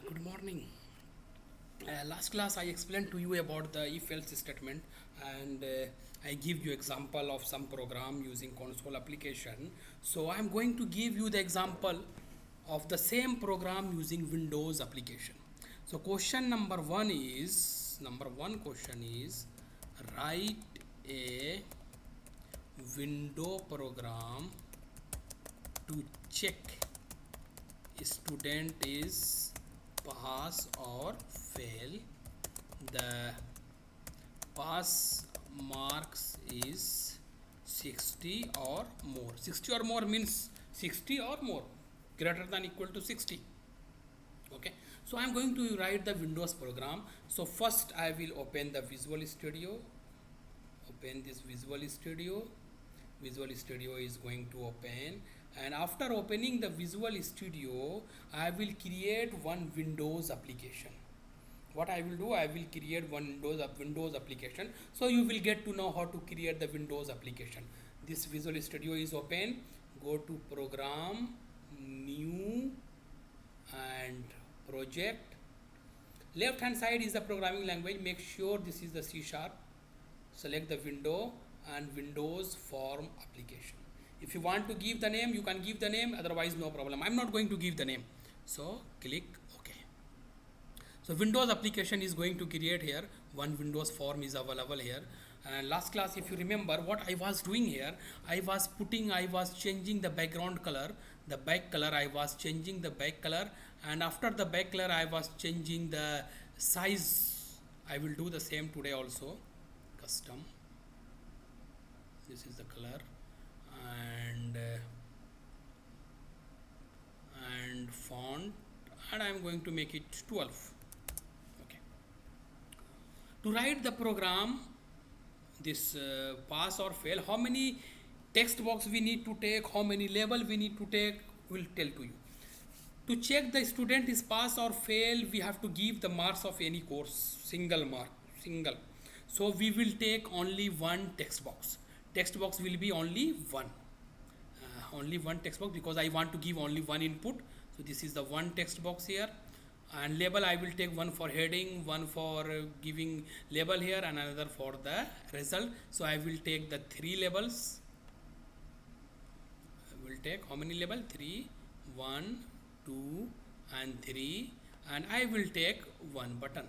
Good morning. Last class I explained to you about the if-else statement, and I give you example of some program using console application. So I'm going to give you the example of the same program using Windows application. So question number one question is write a window program to check student is pass or fail. The pass marks is 60 or more. 60 or more means 60 or more, greater than equal to 60. Okay, so I'm going to write the Windows program. So first I will open the Visual Studio. Open this Visual Studio is going to open, and after opening the Visual Studio I will create one Windows application. What I will do, I will create one Windows application, so you will get to know how to create the Windows application. This Visual Studio is open. Go to program, new, and project. Left hand side is the programming language. Make sure this is the C#. Select the window and Windows form application. If you want to give the name, you can give the name, otherwise no problem. I'm not going to give the name, so click OK. So Windows application is going to create here. One Windows form is available here. And last class, if you remember what I was doing here, I was changing the background color, the back color. I was changing the back color, and after the back color I was changing the size. I will do the same today also. Custom, this is the color, and font, and I am going to make it 12. Okay, to write the program, this pass or fail, how many text box we need to take, how many label we need to take, will tell to you. To check the student is pass or fail, we have to give the marks of any course, single mark, single. So we will take only one text box. Text box will be only only one text box, because I want to give only one input. So this is the one text box here. And label, I will take one for heading, one for giving label here, and another for the result. So I will take the 3 labels. I will take how many label? 3, 1, 2 and 3, and I will take one button.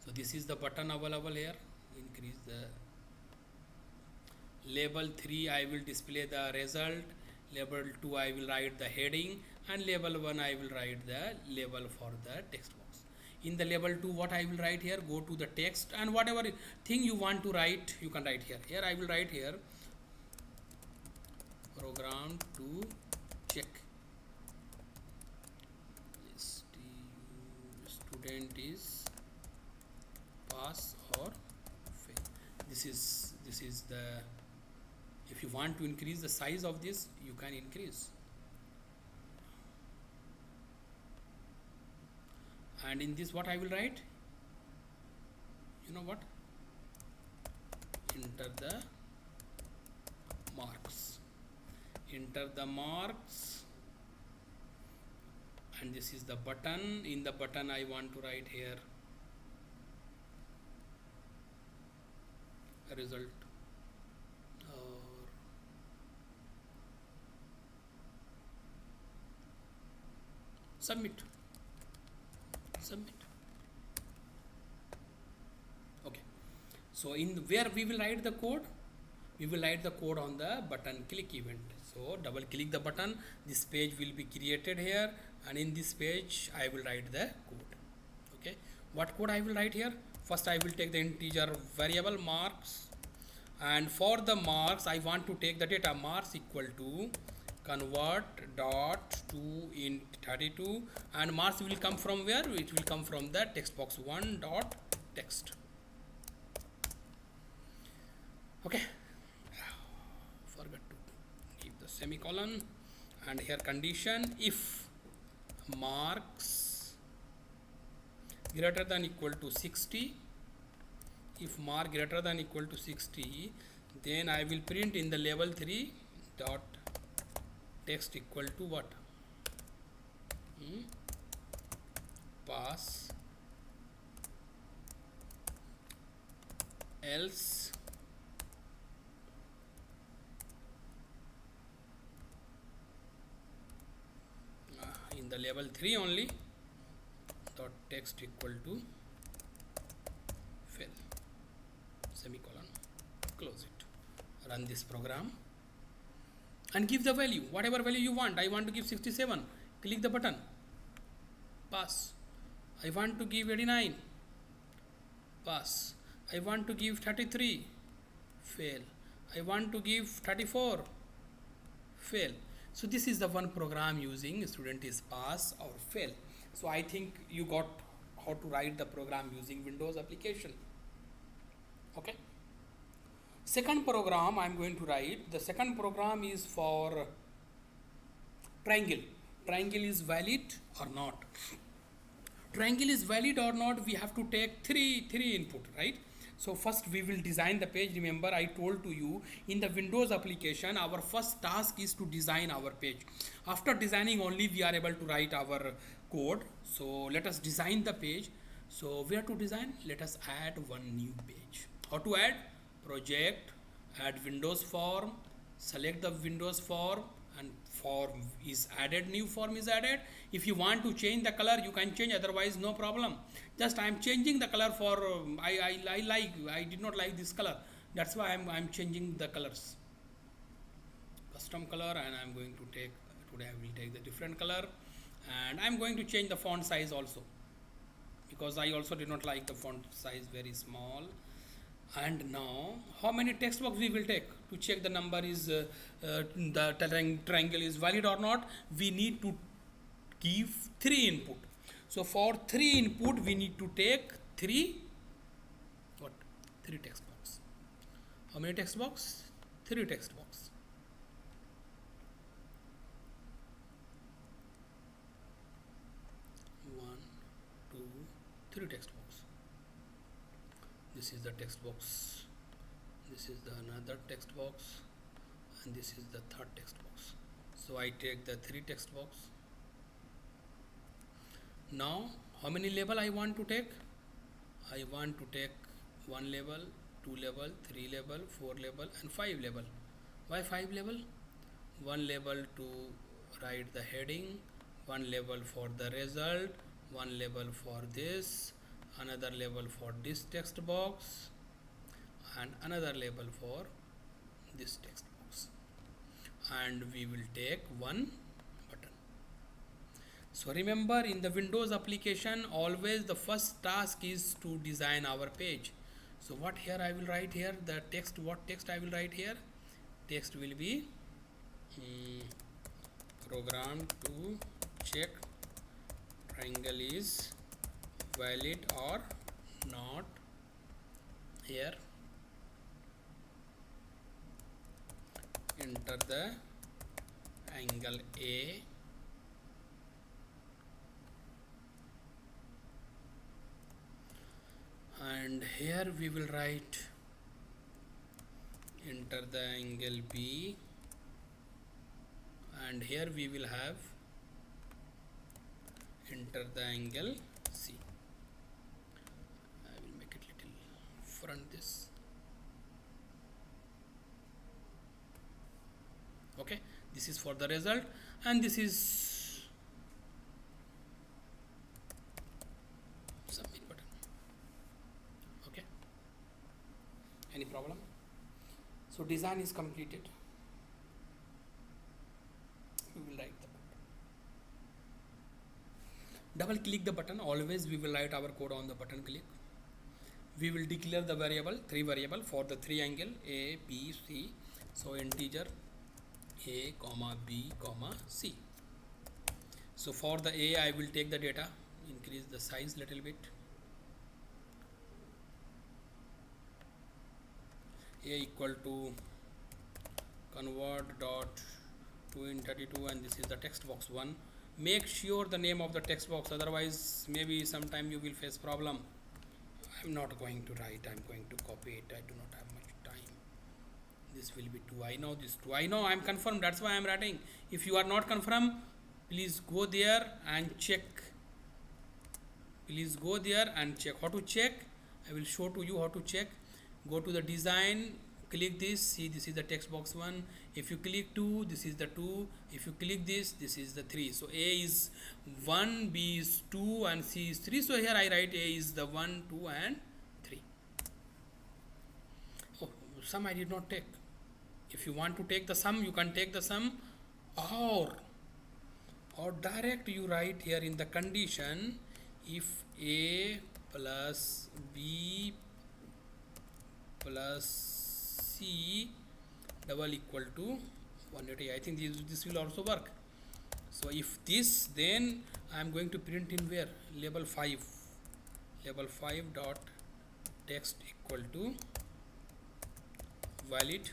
So this is the button available here. Increase the label 3, I will display the result. Label 2, I will write the heading, and label 1, I will write the label for the text box. In the label 2, what I will write here, go to the text, and whatever thing you want to write, you can write here. Here I will write here program to check student is pass or fail. This is the, if you want to increase the size of this, you can increase. And in this, what I will write, you know what, enter the marks, and this is the button. In the button I want to write here a result, or submit. Okay, so in where we will write the code, we will write the code on the button click event. So double click the button, this page will be created here, and in this page I will write the code. Okay, what code I will write here? First I will take the integer variable marks, and for the marks I want to take the data marks equal to convert dot to int 32, and marks will come from where? It will come from the text box 1 dot text. Okay, forgot to give the semicolon, and here condition, if marks greater than equal to 60, if mark greater than equal to 60, then I will print in the label 3 dot text equal to what? pass, else in the level 3 only, dot text equal to fail, semicolon, close it. Run this program and give the value, whatever value you want. I want to give 67, click the button, pass. I want to give 89, pass. I want to give 33, fail. I want to give 34, fail. So this is the one program using student is pass or fail. So I think you got how to write the program using Windows application. Okay. Second program I am going to write. The second program is for triangle. Triangle is valid or not? Triangle is valid or not, we have to take three input, right? So first we will design the page. Remember I told to you in the Windows application our first task is to design our page. After designing only we are able to write our code. So let us design the page. So where to design? Let us add one new page. How to add? Project, add Windows form, select the Windows form, and form is added, new form is added. If you want to change the color you can change, otherwise no problem. Just I am changing the color for I did not like this color, that's why I'm changing the colors, custom color, and I'm going to take today I will take the different color, and I'm going to change the font size also, because I also did not like the font size very small. And now how many text box we will take to check the number is the triangle is valid or not? We need to give 3 input. So for 3 input we need to take 3 text box. How many text box? 3 text box. One, two, 3 text box. This is the text box, this is the another text box, and this is the third text box. So I take the 3 text box. Now how many label I want to take? I want to take 1 label, 2 label, 3 label, 4 label, and 5 label. Why 5 label? 1 label to write the heading, 1 label for the result, 1 label for this, another label for this text box, and another label for this text box, and we will take 1 button. So remember in the Windows application always the first task is to design our page. So what here I will write here, the text, what text I will write here? Text will be program to check triangle is valid or not. Here enter the angle A, and here we will write enter the angle B, and here we will have enter the angle C. I will make it little front this. Okay, this is for the result, and this is submit button. Okay, any problem? So design is completed. We will write the code. Double click the button. Always we will write our code on the button click. We will declare the variable, 3 variable for the 3 angle A, B, C. So integer A, comma B, comma C. So for the A I will take the data, increase the size little bit. A equal to convert dot 2 in 32, and this is the text box 1. Make sure the name of the text box, otherwise maybe sometime you will face problem. I'm not going to write, I'm going to copy it. I do not have much time. This will be 2. I know this 2. I know I'm confirmed, that's why I'm writing. If you are not confirmed, please go there and check Please go there and check. How to check? I will show to you how to check. Go to the design, click this, see this is the text box 1. If you click 2, this is the 2. If you click this, this is the 3. So A is 1, B is 2 and C is 3. So here I write A is the 1, 2 and 3. Oh, sum I did not take. If you want to take the sum, you can take the sum, or direct you write here in the condition, if A plus B plus C double equal to 180. I think this will also work. So if this, then I am going to print in where? Label 5 dot text equal to valid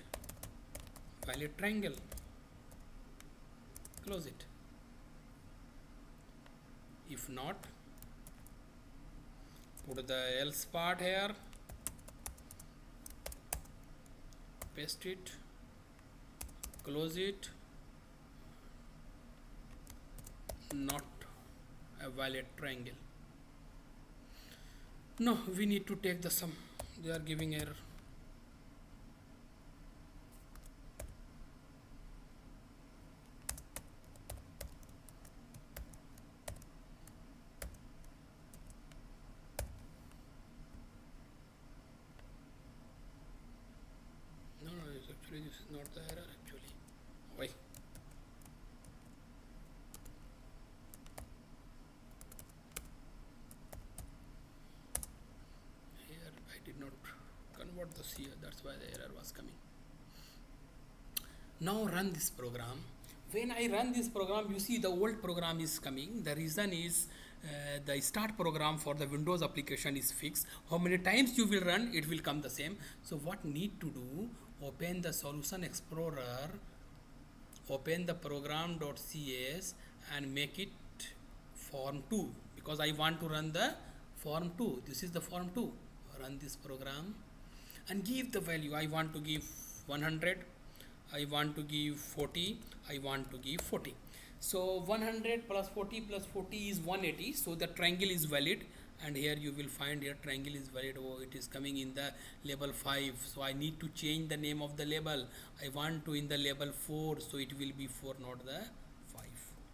triangle. Close it. If not, put the else part here, paste it, close it. Not a valid triangle. No, we need to take the sum. They are giving error. Actually this is not the error actually. Why? Here I did not convert the C, that's why the error was coming. Now run this program. When I run this program, you see the old program is coming. The reason is the start program for the Windows application is fixed. How many times you will run, it will come the same. So what need to do? Open the Solution Explorer, open the program.cs and make it form 2, because I want to run the form 2. This is the form 2. Run this program and give the value. I want to give 100, I want to give 40, I want to give 40. So 100 plus 40 is 180. So the triangle is valid, and here you will find here triangle is valid. Oh, it is coming in the label 5. So I need to change the name of the label. I want to in the label 4. So it will be 4, not the 5.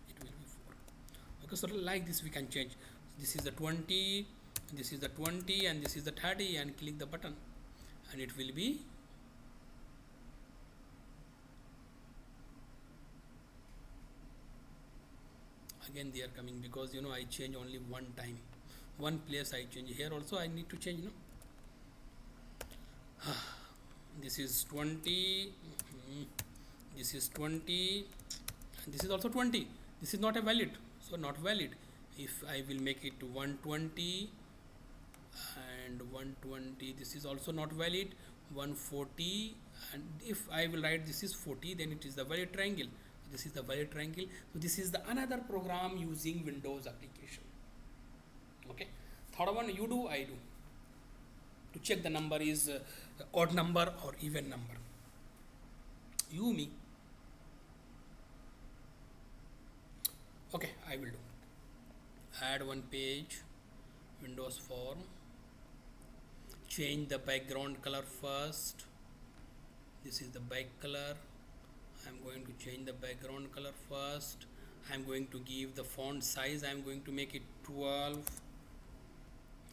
It will be 4. Okay, so like this we can change. This is the 20, this is the 20, and this is the 30, and click the button, and it will be again they are coming, because you know I change only one time, one place I change. Here also I need to change, no? This is 20, this is 20, and this is also 20. This is not a valid, so not valid. If I will make it to 120 and 120, this is also not valid. 140, and if I will write this is 40, then it is the valid triangle. This is the valid triangle. So this is the another program using Windows application. Okay, third one you do, I do, to check the number is odd number or even number. You, me. Okay, I will do. Add one page, Windows form, change the background color first. This is the back color. I'm going to change the background color first. I'm going to give the font size. I'm going to make it 12.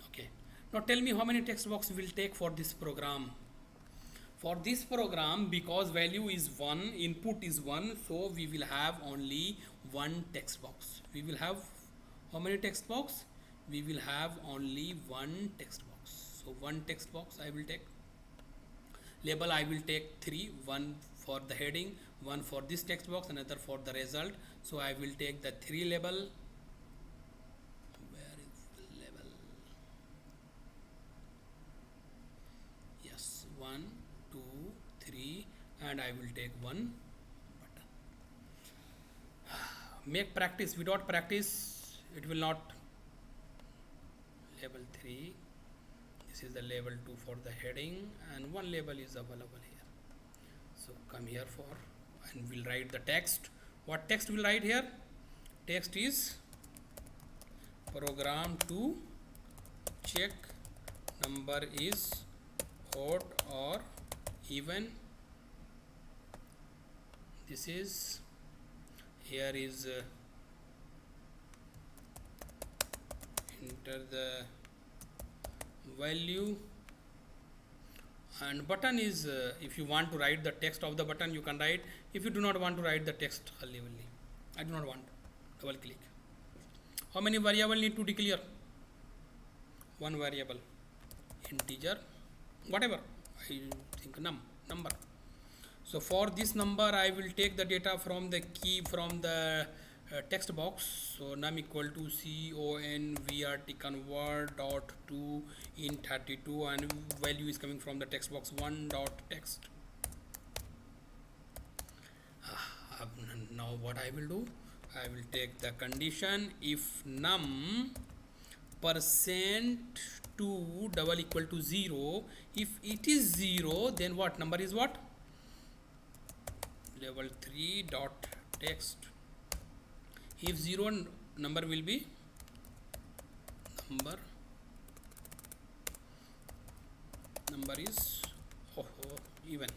Okay. Now tell me how many text box will take for this program. For this program, because value is 1, input is 1, so we will have only one text box. We will have how many text box? We will have only one text box. So one text box I will take. Label I will take 3, one for the heading, one for this text box, another for the result. So I will take the 3 label. Where is the label? Yes, 1, 2, 3, and I will take one button. Make practice. Without practice, it will not. Label 3. This is the label 2 for the heading, and one label is available here. So come here for, and we'll write the text. What text we'll write here? Text is program to check number is odd or even. This is, here is enter the value, and button is if you want to write the text of the button you can write. If you do not want to write the text, only I do not want, double click. How many variable need to declare? One variable, integer, whatever, I think number. So for this number I will take the data from the key from the text box. So num equal to convrt convert dot to in 32, and value is coming from the text box 1 dot text. Now what I will do, I will take the condition if num percent 2 double equal to 0. If it is 0, then what number is what? Level 3 dot text. If 0, number will be number is even.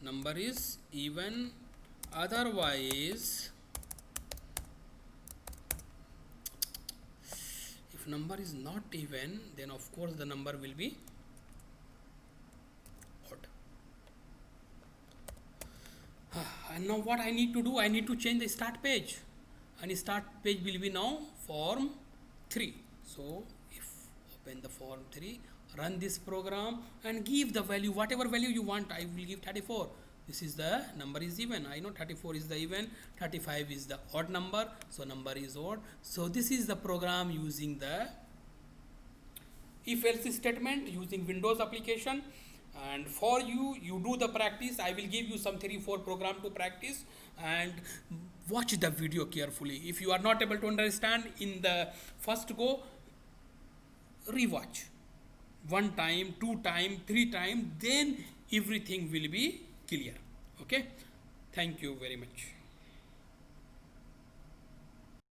Number is even. Otherwise, if number is not even, then of course the number will be odd. And now what I need to do, I need to change the start page, and start page will be now form 3. So if open the form 3, run this program and give the value, whatever value you want. I will give 34. This is the number is even. I know 34 is the even, 35 is the odd number, so number is odd. So this is the program using the if else statement using Windows application. And for you do the practice. I will give you some 3-4 program to practice, and watch the video carefully. If you are not able to understand in the first go, rewatch 1 time, 2 time, 3 time, then everything will be clear. Okay, thank you very much.